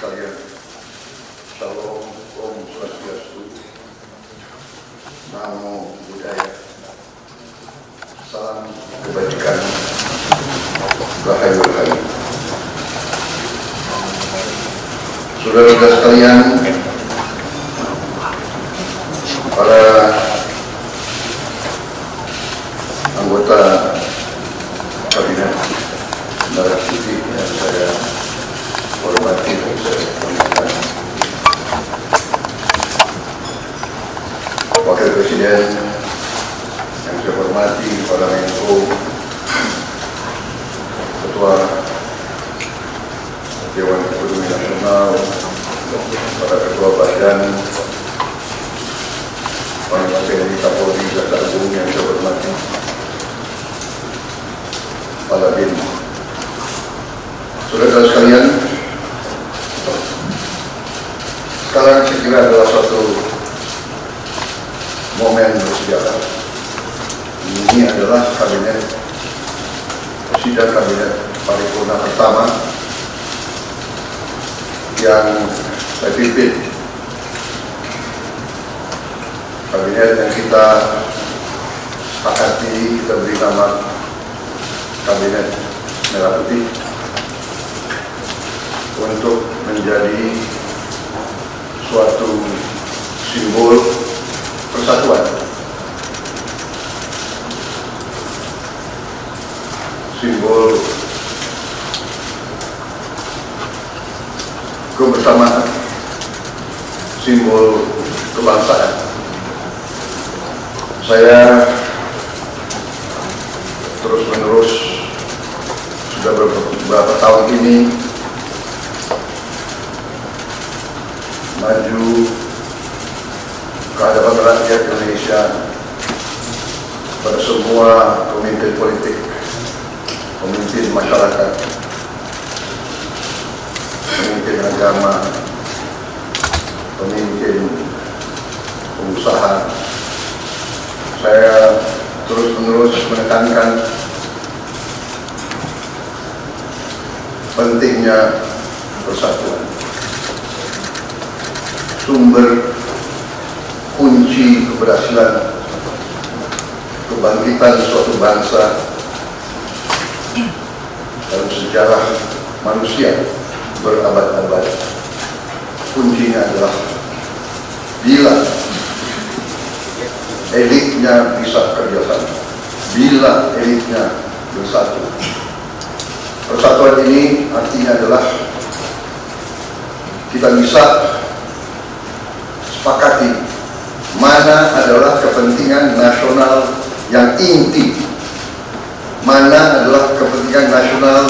sekalian, Shalom, Om Swastiastu, Namo Buddhaya, salam kebajikan, Rahayu Rahayu. Saudara-saudara sekalian, para anggota kabinet Merah Putih yang saya hormati dan saya hormatkan, Wakil Presiden yang saya hormati, para Menko, Ketua Dewan Ekonomi Nasional, para Ketua Badan, Panglima TNI, Kapolri, Jaksa Agung yang saya hormati, Kepala BIN. Saudara-saudara sekalian, sekarang saya kira adalah suatu momen bersejarah. Ini adalah sidang kabinet paripurna pertama yang saya pimpin. Kabinet yang kita sepakati, kita beri nama Kabinet Merah Putih, untuk menjadi suatu simbol persatuan, simbol kebersamaan, simbol kebangsaan. Saya terus-menerus sudah beberapa tahun ini maju ke hadapan rakyat Indonesia, pada semua pemimpin politik, pemimpin masyarakat, pemimpin agama, pemimpin pengusaha. Saya terus-menerus menekankan pentingnya persatuan. Sumber kunci keberhasilan kebangkitan suatu bangsa dalam sejarah manusia berabad-abad, kuncinya adalah bila elitnya bisa kerjasama, bila elitnya bersatu. Persatuan ini artinya adalah kita bisa sepakati mana adalah kepentingan nasional yang inti, mana adalah kepentingan nasional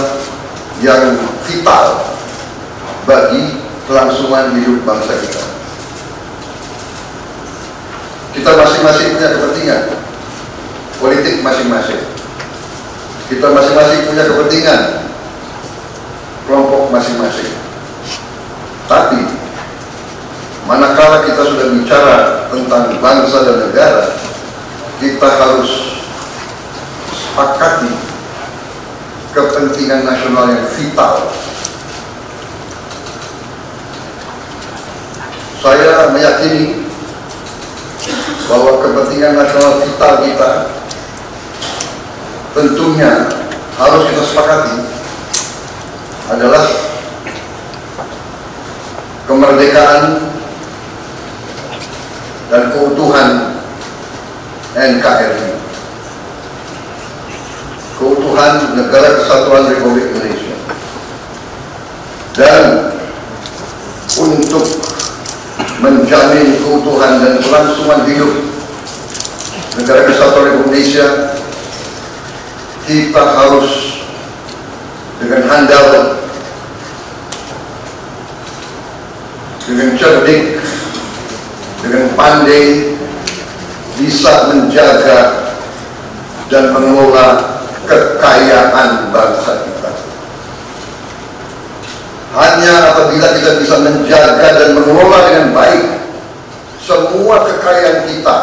yang vital bagi kelangsungan hidup bangsa kita. Kita masing-masing punya kepentingan politik masing-masing, kita masing-masing punya kepentingan kelompok masing-masing. Tapi manakala kita sudah bicara tentang bangsa dan negara, kita harus sepakati kepentingan nasional yang vital. Saya meyakini bahwa kepentingan nasional vital kita tentunya harus kita sepakati adalah kemerdekaan dan keutuhan NKRI, keutuhan Negara Kesatuan Republik Indonesia. Dan untuk menjamin keutuhan dan kelangsungan hidup Negara Kesatuan Republik Indonesia, kita harus dengan handal, dengan cerdik, dengan pandai bisa menjaga dan mengelola kekayaan bangsa kita. Hanya apabila kita bisa menjaga dan mengelola dengan baik semua kekayaan kita,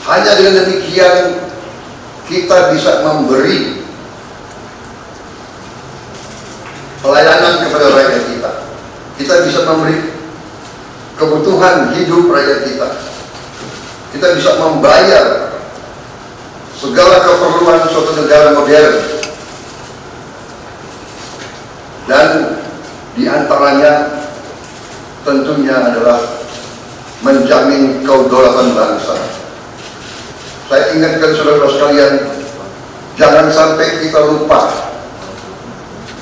hanya dengan demikian kita bisa memberi pelayanan kepada rakyat kita. kita bisa memberi kebutuhan hidup rakyat kita. Kita bisa membayar segala keperluan suatu negara modern. Dan diantaranya tentunya adalah menjamin kedaulatan bangsa. Saya ingatkan saudara-saudara sekalian, jangan sampai kita lupa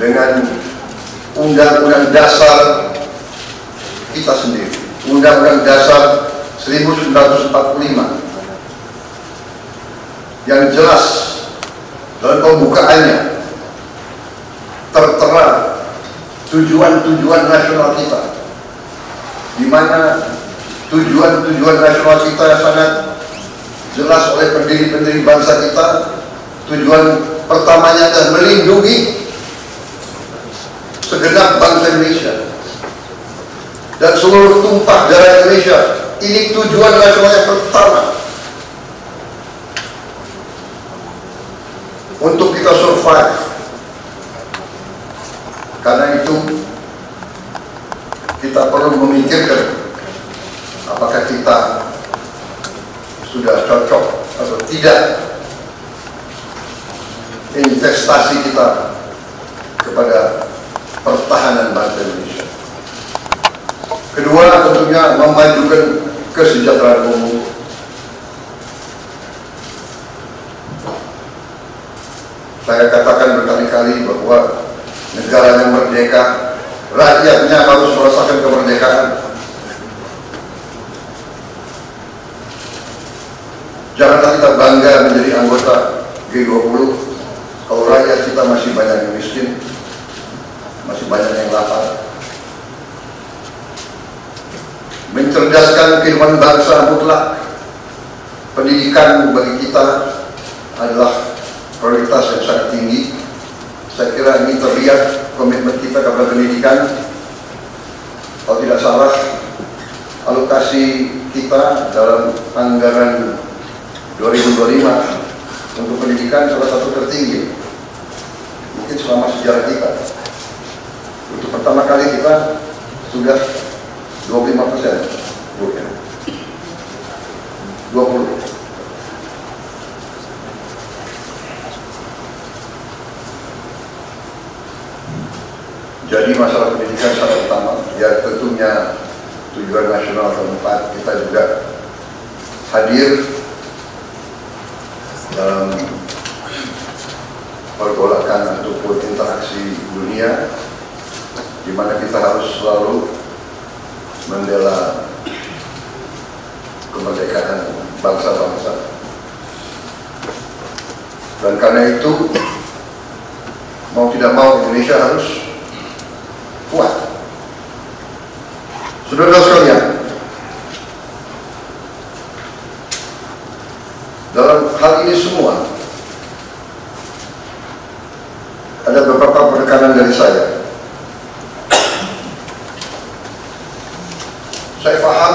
dengan Undang-Undang Dasar kita sendiri, Undang-Undang Dasar 1945, yang jelas dalam pembukaannya tertera tujuan-tujuan nasional kita, di mana tujuan-tujuan nasional kita sangat jelas oleh pendiri-pendiri bangsa kita. Tujuan pertamanya adalah melindungi segenap bangsa Indonesia dan seluruh tumpah darah Indonesia. Ini tujuan nasional yang pertama, untuk kita survive. Karena itu kita perlu memikirkan apakah kita sudah cocok atau tidak investasi kita kepada pertahanan bangsa Indonesia. Kedua, tentunya memajukan kesejahteraan umum. Saya katakan berkali-kali bahwa negara yang merdeka, rakyatnya harus merasakan kemerdekaan. Janganlah kita bangga menjadi anggota G20 kalau rakyat kita masih banyak yang miskin, masih banyak yang lapar. Mencerdaskan kehidupan bangsa mutlak. Pendidikan bagi kita adalah prioritas yang sangat tinggi. Saya kira ini terlihat komitmen kita kepada pendidikan. Kalau tidak salah, alokasi kita dalam anggaran 2025 untuk pendidikan salah satu tertinggi mungkin selama sejarah kita. Untuk pertama kali kita sudah 25%, bukan 20. Jadi masalah pendidikan sangat utama. Ya, tentunya tujuan nasional keempat, kita juga hadir dalam pergolakan ataupun interaksi dunia, di mana kita harus selalu membela kemerdekaan bangsa-bangsa. Dan karena itu, mau tidak mau Indonesia harus kuat. Saudara sekalian, dalam hal ini semua ada beberapa penekanan dari saya. Saya paham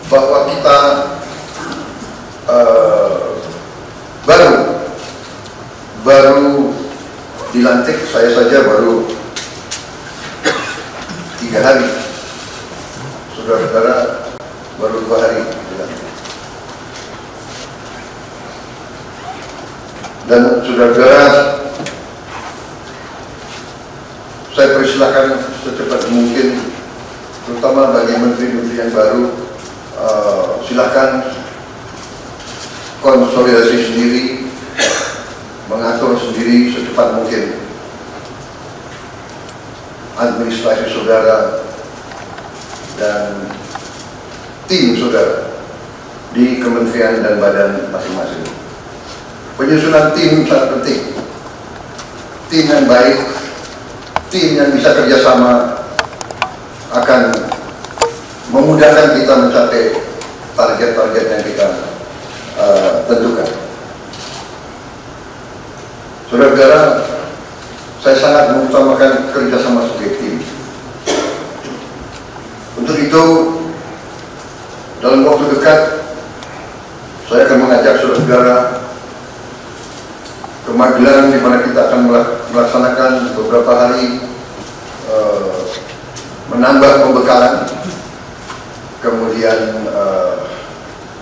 bahwa kita baru dilantik, saya saja baru 3 hari, saudara-saudara baru 2 hari dilantik. Dan saudara-saudara, saya persilakan secepat mungkin, terutama bagi menteri-menteri yang baru, silakan konsolidasi sendiri, mengatur sendiri secepat mungkin administrasi saudara dan tim saudara di kementerian dan badan masing-masing. Penyusunan tim sangat penting. Tim yang baik, tim yang bisa kerjasama akan memudahkan kita mencapai target-target yang kita tentukan. Saudara-saudara, saya sangat mengutamakan kerjasama sebagai tim. Untuk itu, dalam waktu dekat, saya akan mengajak saudara-saudara ke Magelang, di mana kita akan melaksanakan beberapa hari menambah pembekalan, kemudian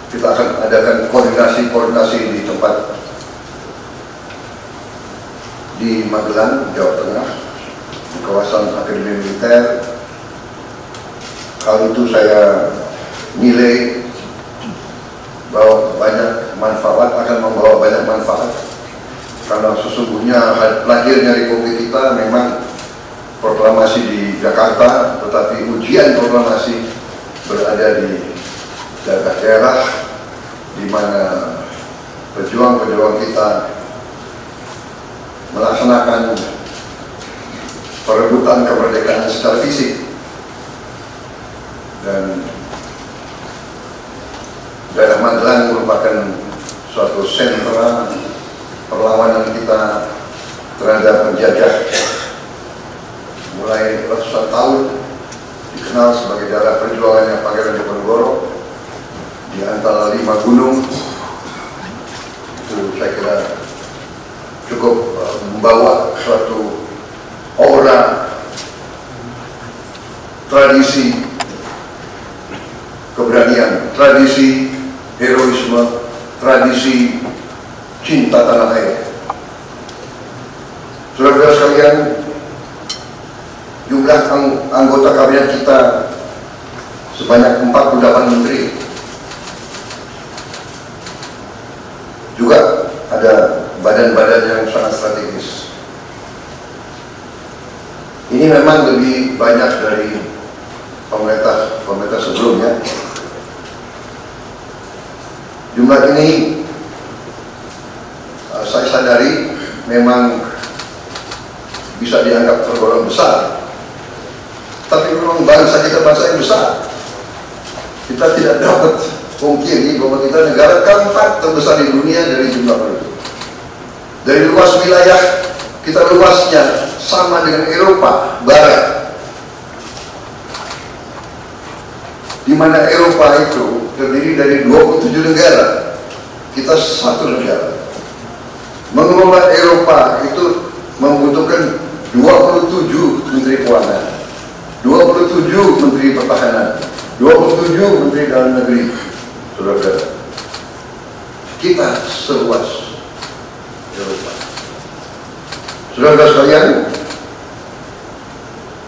kita akan adakan koordinasi di tempat di Magelang, Jawa Tengah, di kawasan Akademi Militer. Hal itu saya nilai bahwa banyak manfaat, akan membawa banyak manfaat, karena sesungguhnya lahirnya Republik kita memang proklamasi di Jakarta, tetapi ujian proklamasi berada di daerah-daerah di mana pejuang-pejuang kita melaksanakan perebutan kemerdekaan secara fisik. Dan daerah Magelang merupakan suatu sentra perlawanan kita terhadap penjajah. Mulai ratusan tahun dikenal sebagai daerah perjuangannya Pangeran Diponegoro di antara 5 gunung. Itu saya kira cukup membawa suatu aura tradisi keberanian, tradisi heroisme, tradisi cinta tanah air. Saudara-saudara sekalian, jumlah anggota kabinet kita sebanyak 48 menteri. Juga ada badan-badan yang sangat strategis. Ini memang lebih banyak dari pemerintah sebelumnya. Jumlah ini saya sadari memang bisa dianggap tergolong besar, tapi memang bangsa kita bangsa yang besar. Kita tidak dapat pungkiri bahwa kita negara keempat terbesar di dunia dari jumlah penduduk. Dari luas wilayah kita, luasnya sama dengan Eropa Barat, di mana Eropa itu terdiri dari 27 negara, kita satu negara. Mengelola Eropa itu membutuhkan 27 menteri keuangan, 27 menteri pertahanan, 27 menteri dalam negeri. Saudara-saudara, kita seluas Eropa. Saudara-saudara sekalian,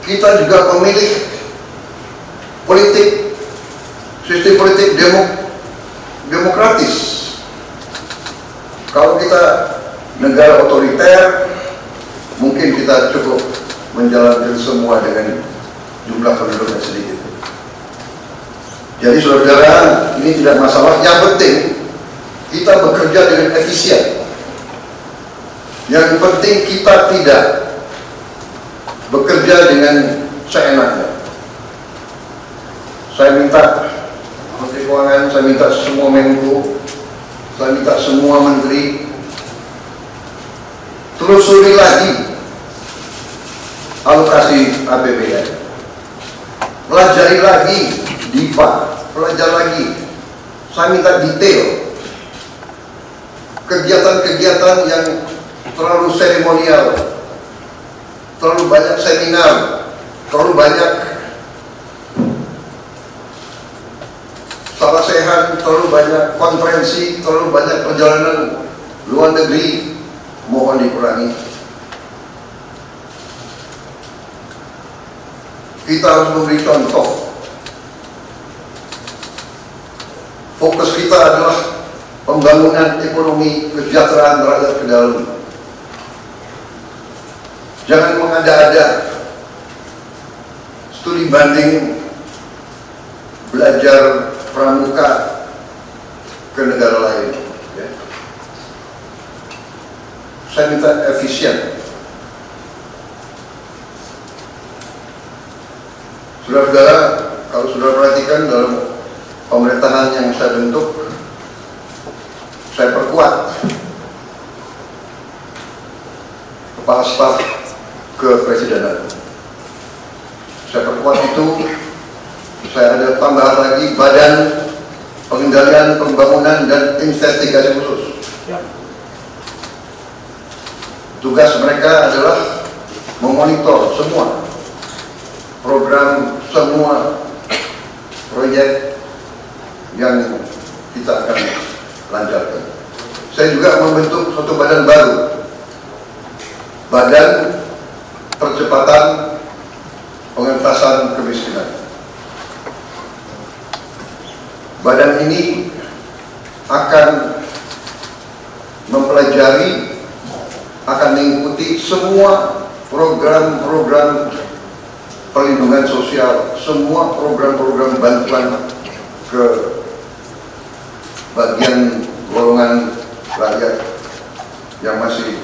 kita juga memilih sistem politik demokratis. Kalau kita negara otoriter, mungkin kita cukup menjalankan semua dengan jumlah penduduk yang sedikit. Jadi saudara-saudara, ini tidak masalah. Yang penting kita bekerja dengan efisien. Yang penting kita tidak bekerja dengan seenaknya. Saya minta Menteri Keuangan, saya minta semua Menko, saya minta semua menteri telusuri lagi alokasi APBN, pelajari lagi DIPA, pelajari lagi. Saya minta detail kegiatan-kegiatan yang terlalu seremonial, terlalu banyak seminar, terlalu banyak salah sehat, terlalu banyak konferensi, terlalu banyak perjalanan luar negeri, mohon dikurangi. Kita harus memberi contoh. Fokus kita adalah pembangunan ekonomi, kesejahteraan rakyat ke dalam. Jangan mengada-ada, studi banding, belajar pramuka ke negara lain. Ya. Saya minta efisien. Saudara-saudara, kalau saudara perhatikan dalam pemerintahan yang saya bentuk, saya perkuat kepala staf kepresidenan. Saya perkuat itu. Saya ada tambahan lagi Badan Pengendalian Pembangunan dan Investigasi Khusus. Tugas mereka adalah memonitor semua program semua proyek yang kita akan lancarkan. Saya juga membentuk suatu badan baru, Badan Percepatan Pengentasan Kemiskinan. Badan ini akan mempelajari, akan mengikuti semua program-program perlindungan sosial, semua program-program bantuan ke bagian golongan rakyat yang masih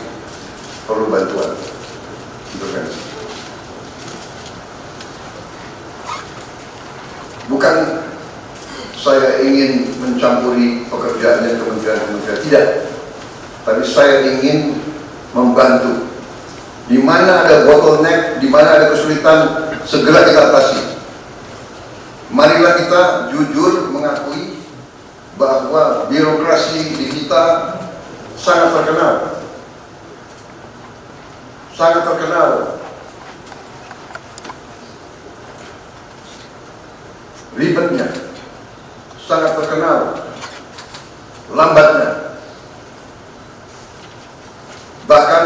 perlu bantuan. Bukan saya ingin mencampuri pekerjaannya kementerian-kementerian, tidak. Tapi saya ingin membantu. Di mana ada bottleneck, di mana ada kesulitan, segera kita atasi. Marilah kita jujur mengakui bahwa birokrasi di kita sangat terkenal. Sangat terkenal. Ribetnya. Sangat terkenal. Lambatnya. Bahkan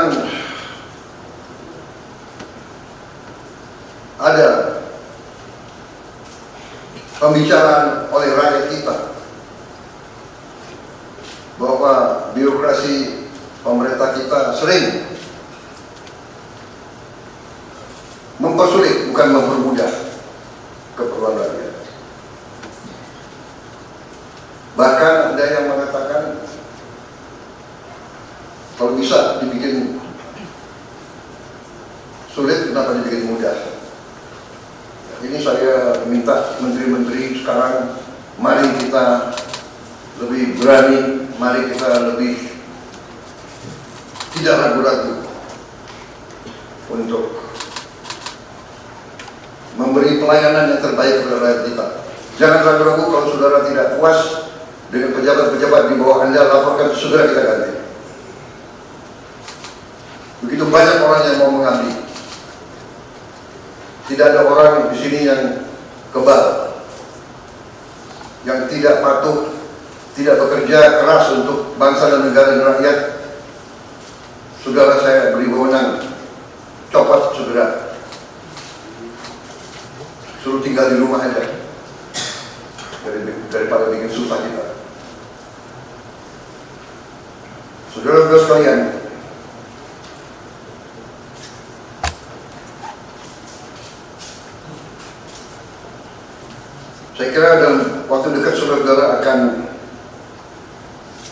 ada pembicaraan oleh rakyat kita bahwa birokrasi pemerintah kita sering mempersulit, bukan mempermudah keperluan rakyat. Bahkan ada yang mengatakan kalau bisa dibikin sulit, kenapa dibikin mudah? Ini saya minta menteri-menteri sekarang, mari kita lebih berani, mari kita lebih tidak ragu-ragu untuk memberi pelayanan yang terbaik kepada rakyat kita. Jangan ragu-ragu kalau saudara tidak puas dengan pejabat-pejabat di bawah Anda, laporkan, segera kita ganti. Begitu banyak orang yang mau mengabdi. Tidak ada orang di sini yang kebal, yang tidak patuh, tidak bekerja keras untuk bangsa dan negara dan rakyat. Saudara, saya beri wewenang, copot segera. Suruh tinggal di rumah aja, daripada bikin susah kita. Saudara-saudara sekalian, saya kira dalam waktu dekat saudara-saudara akan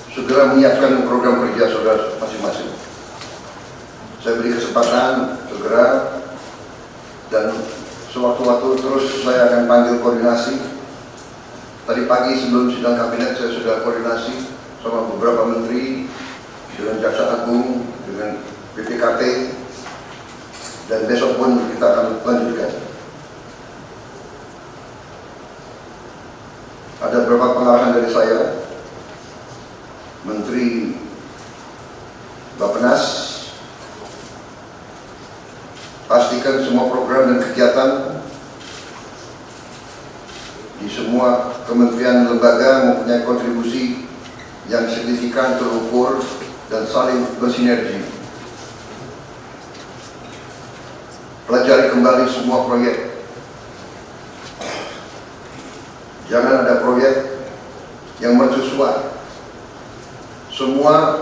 segera menyiapkan program kerja saudara masing-masing. Saya beri kesempatan segera, dan sewaktu-waktu terus saya akan panggil koordinasi. Tadi pagi sebelum sidang kabinet saya sudah koordinasi sama beberapa menteri, dengan Jaksa Agung, dengan BPKP, dan besok pun kita akan lanjutkan. Ada beberapa pengarahan dari saya, Menteri Bappenas, pastikan semua program dan kegiatan di semua kementerian lembaga mempunyai kontribusi yang signifikan, terukur, dan saling bersinergi. Pelajari kembali semua proyek. Jangan ada proyek yang mercusuar. Semua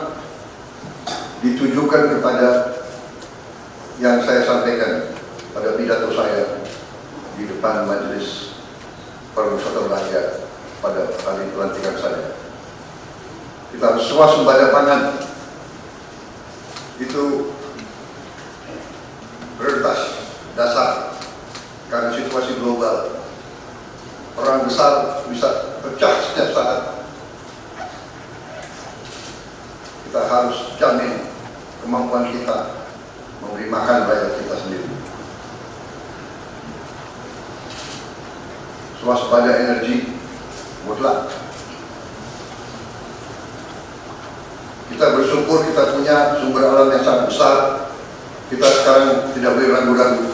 ditujukan kepada yang saya sampaikan pada pidato saya di depan Majelis Permusyawaratan Rakyat pada kali pelantikan saya. Kita harus swasembada pangan. Itu prioritas dasar karena situasi global. Perang besar bisa pecah setiap saat. Kita harus jamin kemampuan kita memberi makan rakyat kita sendiri. Swasembada energi mutlak. Kita bersyukur kita punya sumber alam yang sangat besar. Kita sekarang tidak boleh ragu-ragu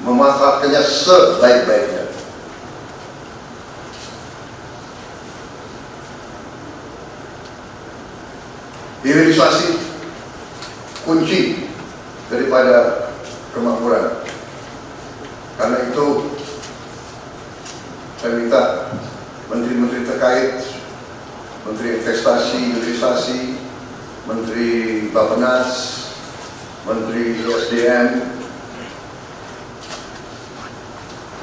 memanfaatkan memanfaatkannya sebaik-baiknya. Hilirisasi kunci daripada kemakmuran. Karena itu saya minta menteri-menteri terkait, Menteri Investasi, Hilirisasi, Menteri Bappenas, Menteri SDM,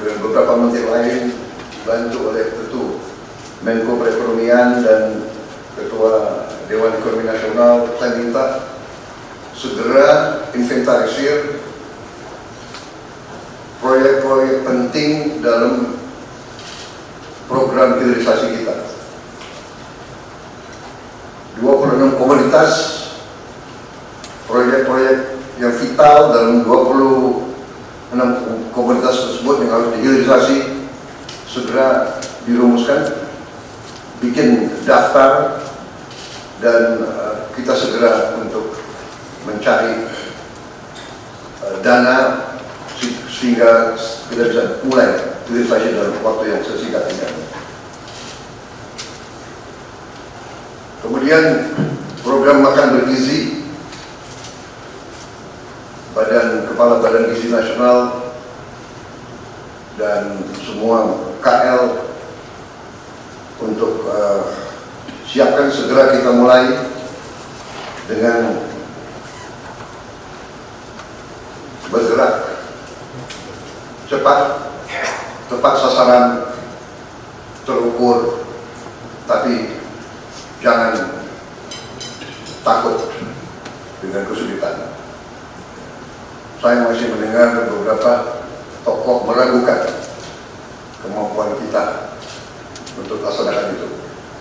dan beberapa menteri lain dibantu oleh tentu Menko Perekonomian dan Ketua Dewan Ekonomi Nasional. Saya minta segera inventarisir proyek-proyek penting dalam program hilirisasi kita. 26 komoditas, proyek-proyek yang vital dalam 26 komoditas tersebut yang harus dihilirisasi segera dirumuskan, bikin daftar, dan kita segera untuk mencari dana sehingga kita bisa mulai hilirisasi dalam waktu yang sesingkat ini. Kemudian program makan bergizi, Kepala Badan Gizi Nasional dan semua KL untuk siapkan, segera kita mulai dengan bergerak cepat, tepat sasaran, terukur, tapi jangan takut dengan kesulitan. Saya masih mendengar beberapa tokoh meragukan kemampuan kita untuk laksanakan itu.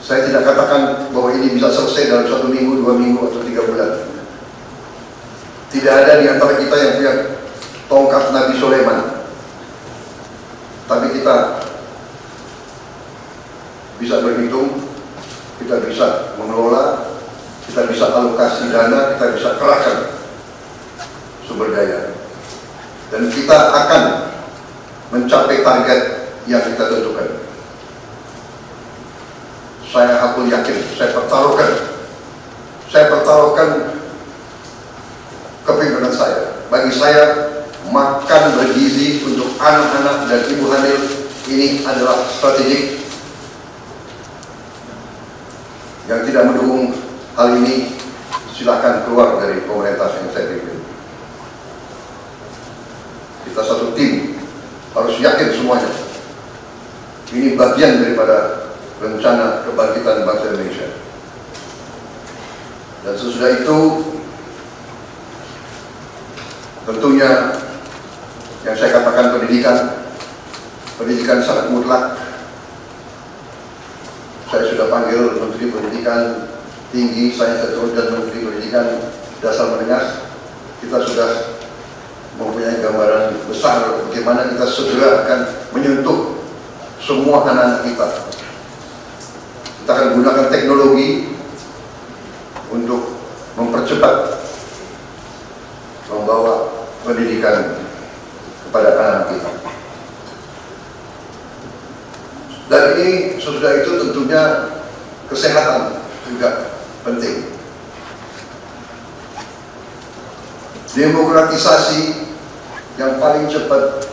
Saya tidak katakan bahwa ini bisa selesai dalam 1 minggu, 2 minggu, atau 3 bulan. Tidak ada di antara kita yang punya tongkat Nabi Sulaiman. Tapi kita bisa berhitung, kita bisa mengelola, kita bisa alokasi dana, kita bisa kerahkan sumber daya, dan kita akan mencapai target yang kita tentukan. Saya hakul yakin, saya pertaruhkan kepimpinan saya. Bagi saya, makan bergizi untuk anak-anak dan ibu hamil ini adalah strategik. Yang tidak mendukung hal ini, silakan keluar dari pemerintah yang saya pimpin. Kita satu tim, harus yakin semuanya. Ini bagian daripada rencana kebangkitan bangsa Indonesia. Dan sesudah itu, tentunya yang saya katakan pendidikan sangat mutlak. Saya sudah panggil Menteri Pendidikan Tinggi, Sains dan Menteri Pendidikan Dasar Menengah. Kita sudah mempunyai gambaran besar bagaimana kita segera akan menyentuh semua anak-anak kita. Kita akan gunakan teknologi untuk mempercepat membawa pendidikan kepada anak kita. Dan ini sesudah itu tentunya kesehatan juga penting. Demokratisasi yang paling cepat,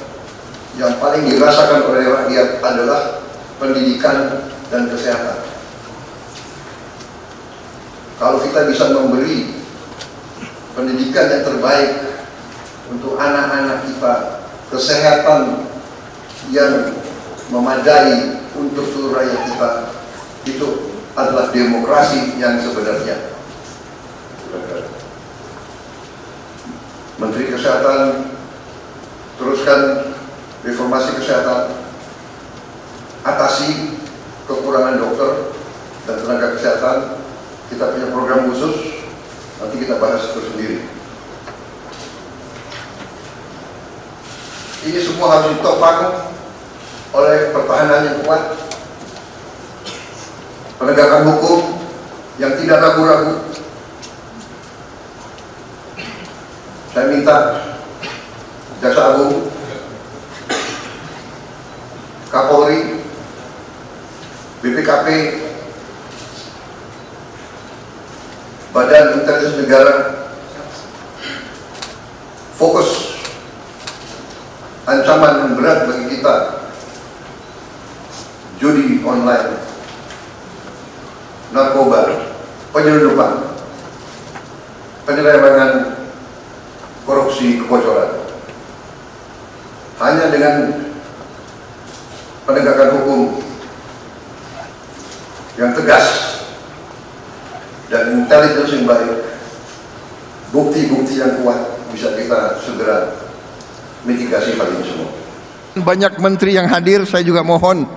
yang paling dirasakan oleh rakyat adalah pendidikan dan kesehatan. Kalau kita bisa memberi pendidikan yang terbaik untuk anak-anak kita, kesehatan yang memadai untuk seluruh rakyat kita, itu adalah demokrasi yang sebenarnya. Menteri Kesehatan teruskan reformasi kesehatan, atasi kekurangan dokter dan tenaga kesehatan. Kita punya program khusus, nanti kita bahas itu sendiri. Ini semua harus ditopang oleh pertahanan yang kuat, penegakan hukum yang tidak ragu-ragu. Saya minta Jaksa Agung BPKP, Badan Intelijen Negara, fokus ancaman berat bagi kita, judi online, narkoba, penyelundupan, penyelewengan, korupsi, kebocoran. Hanya dengan penegakan hukum yang tegas dan intelijen yang baik, bukti-bukti yang kuat, bisa kita segera mitigasi hal ini semua. Banyak menteri yang hadir, saya juga mohon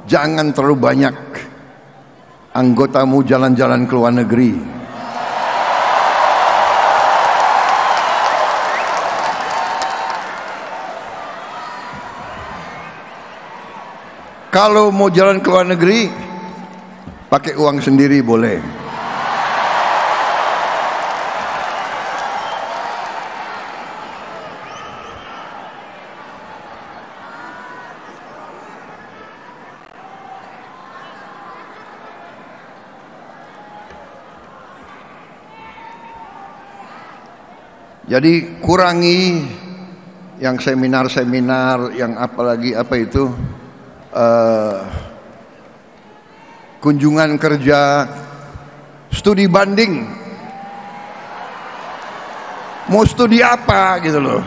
jangan terlalu banyak anggotamu jalan-jalan ke luar negeri. Kalau mau jalan ke luar negeri, pakai uang sendiri boleh. Jadi kurangi yang seminar-seminar, yang apalagi apa itu, kunjungan kerja, studi banding. Mau studi apa gitu loh.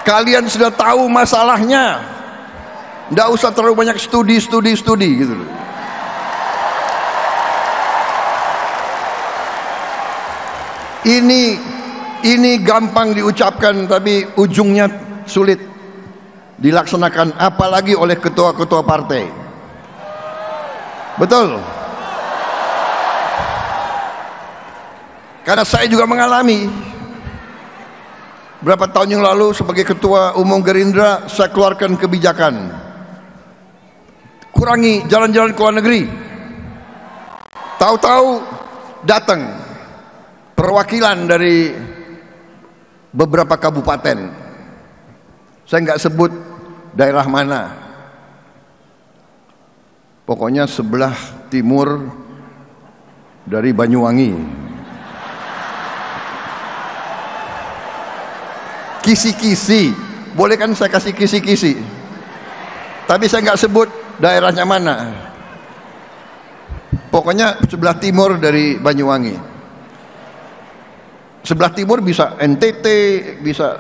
Kalian sudah tahu masalahnya, nggak usah terlalu banyak studi gitu loh. Ini gampang diucapkan tapi ujungnya sulit dilaksanakan, apalagi oleh ketua-ketua partai. Betul? Karena saya juga mengalami. Berapa tahun yang lalu sebagai ketua umum Gerindra, saya keluarkan kebijakan kurangi jalan-jalan ke luar negeri. Tahu-tahu datang perwakilan dari beberapa kabupaten, saya nggak sebut daerah mana, pokoknya sebelah timur dari Banyuwangi, kisi-kisi, boleh kan saya kasih kisi-kisi, tapi saya nggak sebut daerahnya mana, pokoknya sebelah timur dari Banyuwangi. Sebelah timur bisa NTT, bisa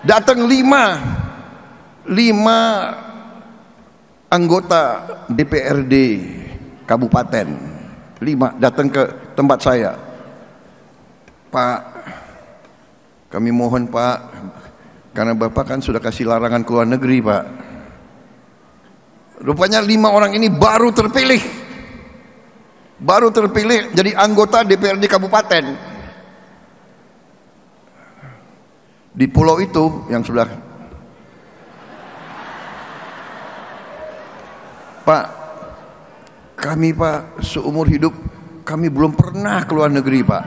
datang lima anggota DPRD kabupaten, 5 datang ke tempat saya. Pak, kami mohon Pak, karena Bapak kan sudah kasih larangan ke luar negeri Pak. Rupanya 5 orang ini baru terpilih jadi anggota DPRD kabupaten di pulau itu yang sudah. Pak, kami Pak seumur hidup kami belum pernah ke luar negeri Pak.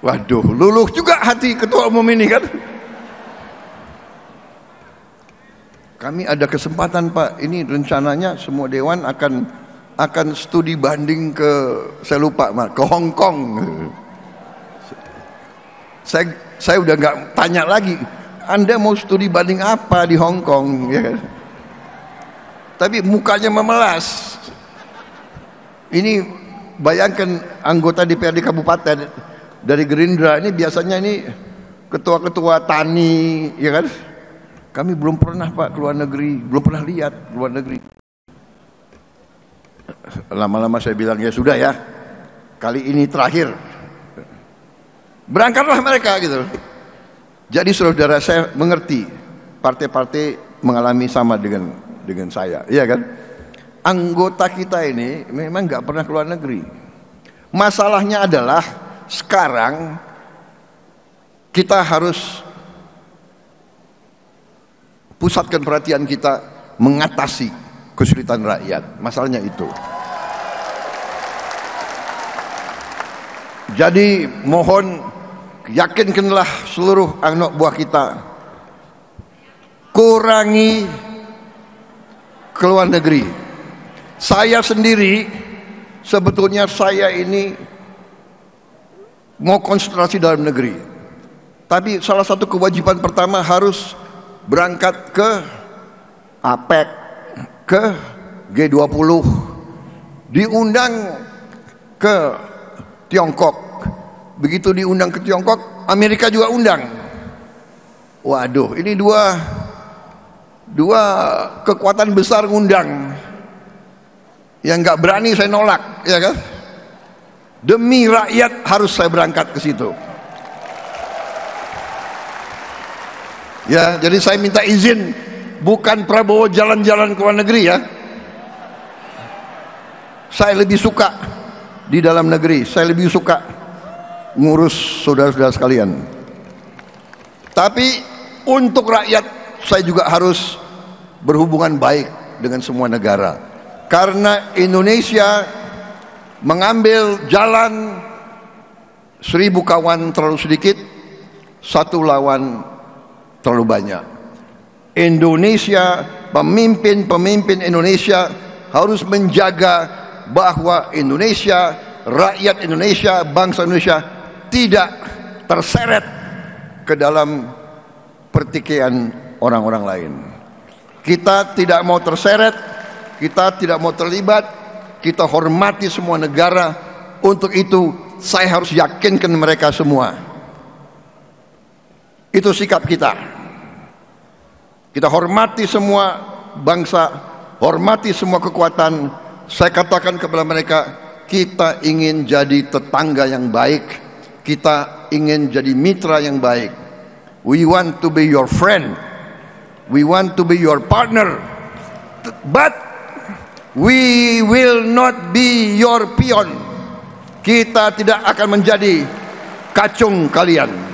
Waduh, luluh juga hati ketua umum ini kan. Kami ada kesempatan Pak, ini rencananya semua dewan akan studi banding ke, saya lupa ke Hong Kong. Saya udah nggak tanya lagi, Anda mau studi banding apa di Hong Kong, ya kan? Tapi mukanya memelas. Ini bayangkan anggota DPRD kabupaten dari Gerindra ini biasanya ini ketua-ketua tani, ya kan? Kami belum pernah Pak ke luar negeri, belum pernah lihat luar negeri. Lama-lama saya bilang ya sudah ya, kali ini terakhir. Berangkatlah mereka gitu. Jadi saudara saya mengerti, partai-partai mengalami sama dengan saya, iya kan? Anggota kita ini memang nggak pernah ke luar negeri. Masalahnya adalah sekarang kita harus pusatkan perhatian kita mengatasi kesulitan rakyat. Masalahnya itu. Jadi mohon yakinkanlah seluruh anak buah kita, kurangi ke luar negeri. Saya sendiri sebetulnya saya ini mau konsentrasi dalam negeri, tapi salah satu kewajiban pertama harus berangkat ke APEC, ke G20, diundang ke Tiongkok. Begitu diundang ke Tiongkok, Amerika juga undang. Waduh, ini dua kekuatan besar ngundang. Yang nggak berani saya nolak, ya kan? Demi rakyat harus saya berangkat ke situ. Ya, jadi saya minta izin, bukan Prabowo jalan-jalan ke luar negeri ya. Saya lebih suka di dalam negeri, saya lebih suka ngurus saudara-saudara sekalian. Tapi untuk rakyat saya juga harus berhubungan baik dengan semua negara. Karena Indonesia mengambil jalan 1000 kawan terlalu sedikit, 1 lawan terlalu banyak. Indonesia, pemimpin Indonesia harus menjaga bahwa Indonesia, rakyat Indonesia, bangsa Indonesia tidak terseret ke dalam pertikaian orang-orang lain. Kita tidak mau terseret, kita tidak mau terlibat, kita hormati semua negara. Untuk itu saya harus yakinkan mereka semua. Itu sikap kita. Kita hormati semua bangsa, hormati semua kekuatan. Saya katakan kepada mereka, kita ingin jadi tetangga yang baik, kita ingin jadi mitra yang baik. We want to be your friend, we want to be your partner, but we will not be your pion. Kita tidak akan menjadi kacung kalian.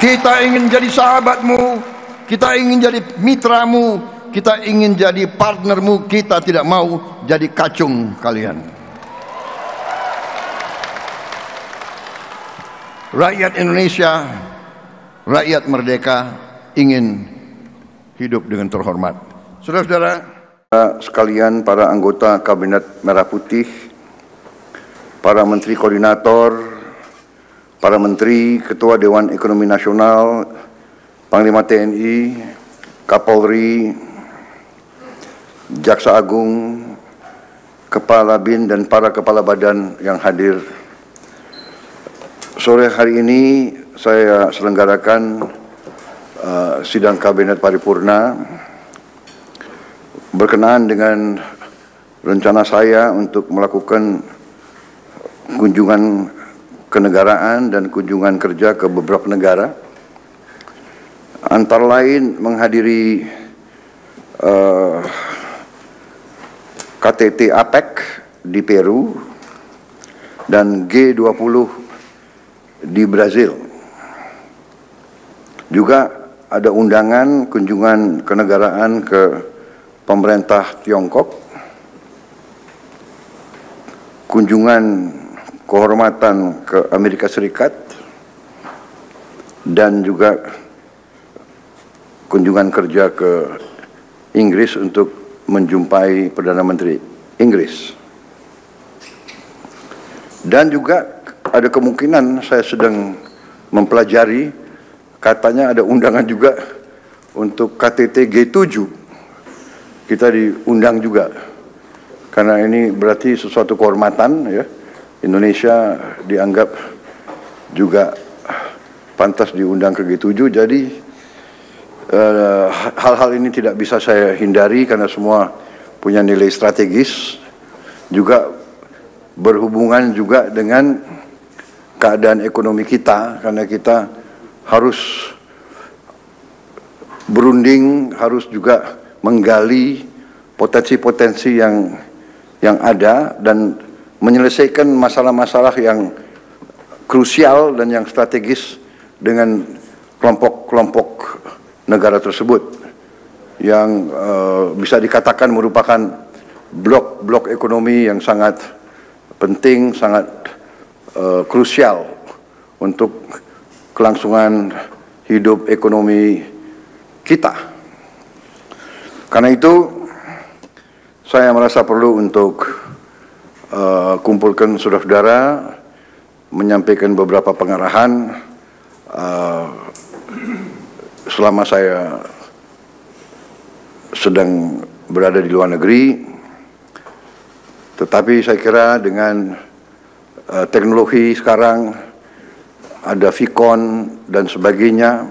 Kita ingin jadi sahabatmu, kita ingin jadi mitramu, kita ingin jadi partnermu. Kita tidak mau jadi kacung kalian. Rakyat Indonesia, rakyat merdeka ingin hidup dengan terhormat. Saudara-saudara sekalian, para anggota Kabinet Merah Putih, para menteri koordinator, para menteri, ketua Dewan Ekonomi Nasional, Panglima TNI, Kapolri, Jaksa Agung, Kepala BIN dan para kepala badan yang hadir. Sore hari ini saya selenggarakan sidang Kabinet Paripurna berkenaan dengan rencana saya untuk melakukan kunjungan kenegaraan dan kunjungan kerja ke beberapa negara, antara lain menghadiri KTT APEC di Peru dan G20 di Brazil. Juga ada undangan kunjungan kenegaraan ke pemerintah Tiongkok, kunjungan kehormatan ke Amerika Serikat, dan juga kunjungan kerja ke Inggris untuk menjumpai Perdana Menteri Inggris. Dan juga ada kemungkinan saya sedang mempelajari, katanya ada undangan juga untuk KTT G7. Kita diundang juga, karena ini berarti sesuatu kehormatan ya. Indonesia dianggap juga pantas diundang ke G7. Jadi hal-hal ini tidak bisa saya hindari karena semua punya nilai strategis, juga berhubungan juga dengan keadaan ekonomi kita, karena kita harus berunding, harus juga menggali potensi-potensi yang ada dan menyelesaikan masalah-masalah yang krusial dan yang strategis dengan kelompok-kelompok negara tersebut yang bisa dikatakan merupakan blok ekonomi yang sangat penting, sangat krusial untuk kelangsungan hidup ekonomi kita. Karena itu saya merasa perlu untuk kumpulkan saudara-saudara, menyampaikan beberapa pengarahan selama saya sedang berada di luar negeri. Tetapi saya kira dengan teknologi sekarang, ada Vicon dan sebagainya,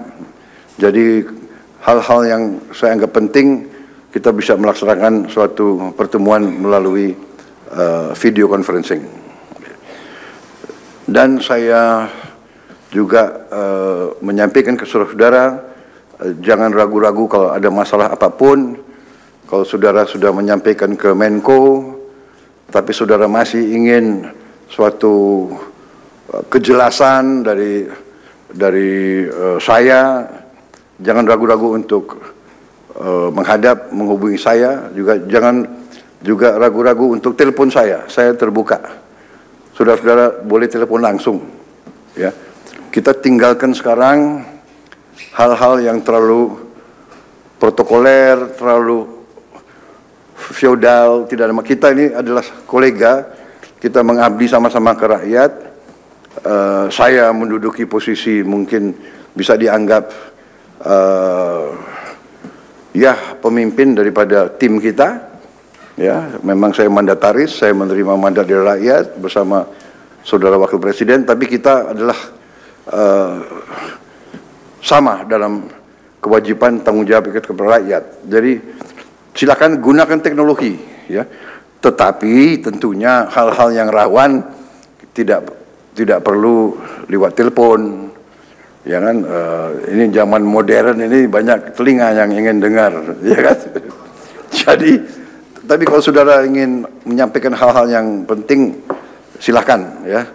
jadi hal-hal yang saya anggap penting kita bisa melaksanakan suatu pertemuan melalui video conferencing. Dan saya juga menyampaikan ke saudara-saudara, jangan ragu-ragu kalau ada masalah apapun. Kalau saudara sudah menyampaikan ke Menko, tapi saudara masih ingin suatu kejelasan dari saya, jangan ragu-ragu untuk menghubungi saya. Juga jangan juga ragu-ragu untuk telepon saya terbuka. Saudara-saudara boleh telepon langsung, ya. Kita tinggalkan sekarang hal-hal yang terlalu protokoler, terlalu feodal. Tidak ada. Kita ini adalah kolega, kita mengabdi sama-sama ke rakyat. Saya menduduki posisi mungkin bisa dianggap ya pemimpin daripada tim kita. Ya, memang saya mandataris, saya menerima mandat dari rakyat bersama saudara wakil presiden, tapi kita adalah sama dalam kewajiban tanggung jawab kepada rakyat. Jadi silakan gunakan teknologi, ya. Tetapi tentunya hal-hal yang rawan tidak perlu lewat telepon, ya kan? Ini zaman modern ini banyak telinga yang ingin dengar, ya kan? Jadi, tapi kalau saudara ingin menyampaikan hal-hal yang penting, silakan, ya.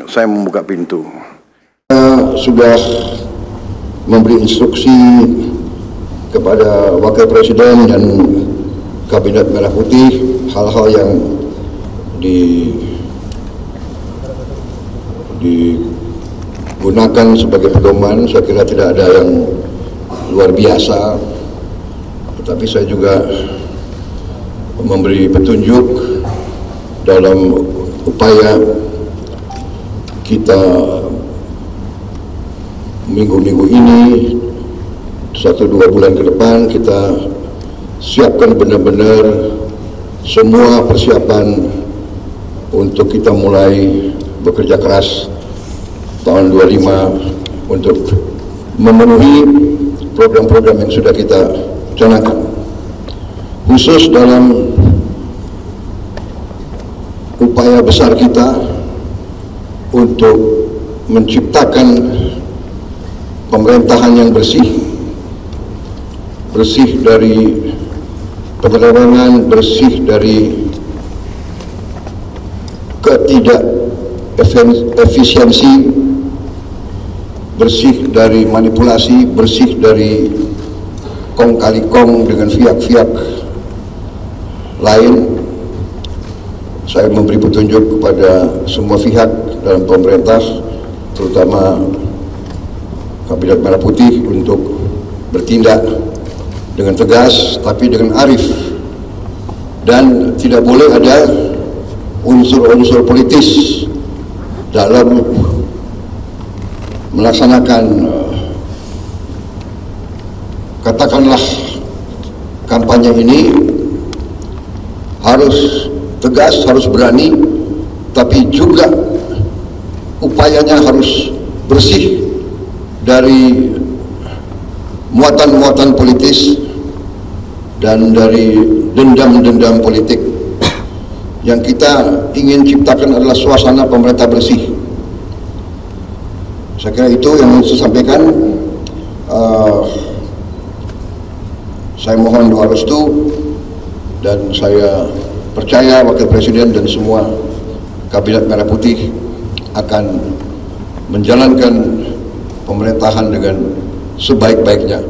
Saya membuka pintu. Sudah memberi instruksi kepada Wakil Presiden dan Kabinet Merah Putih hal-hal yang digunakan sebagai pedoman. Saya kira tidak ada yang luar biasa, tetapi saya juga memberi petunjuk dalam upaya kita minggu-minggu ini, 1-2 bulan ke depan, kita siapkan benar-benar semua persiapan untuk kita mulai bekerja keras tahun 25 untuk memenuhi program-program yang sudah kita canangkan, khusus dalam upaya besar kita untuk menciptakan pemerintahan yang bersih dari penyelewengan, bersih dari ketidakefisiensi, bersih dari manipulasi, bersih dari kong kali kong dengan pihak-pihak lain. Saya memberi petunjuk kepada semua pihak dalam pemerintah, terutama Kabinet Merah Putih, untuk bertindak dengan tegas tapi dengan arif, dan tidak boleh ada unsur-unsur politis dalam melaksanakan katakanlah kampanye ini. Harus tegas, harus berani, tapi juga upayanya harus bersih dari muatan-muatan politis dan dari dendam-dendam politik. Yang kita ingin ciptakan adalah suasana pemerintah bersih. Saya kira itu yang saya sampaikan. Saya mohon doa restu, dan saya percaya Wakil Presiden dan semua Kabinet Merah Putih akan menjalankan pemerintahan dengan sebaik-baiknya.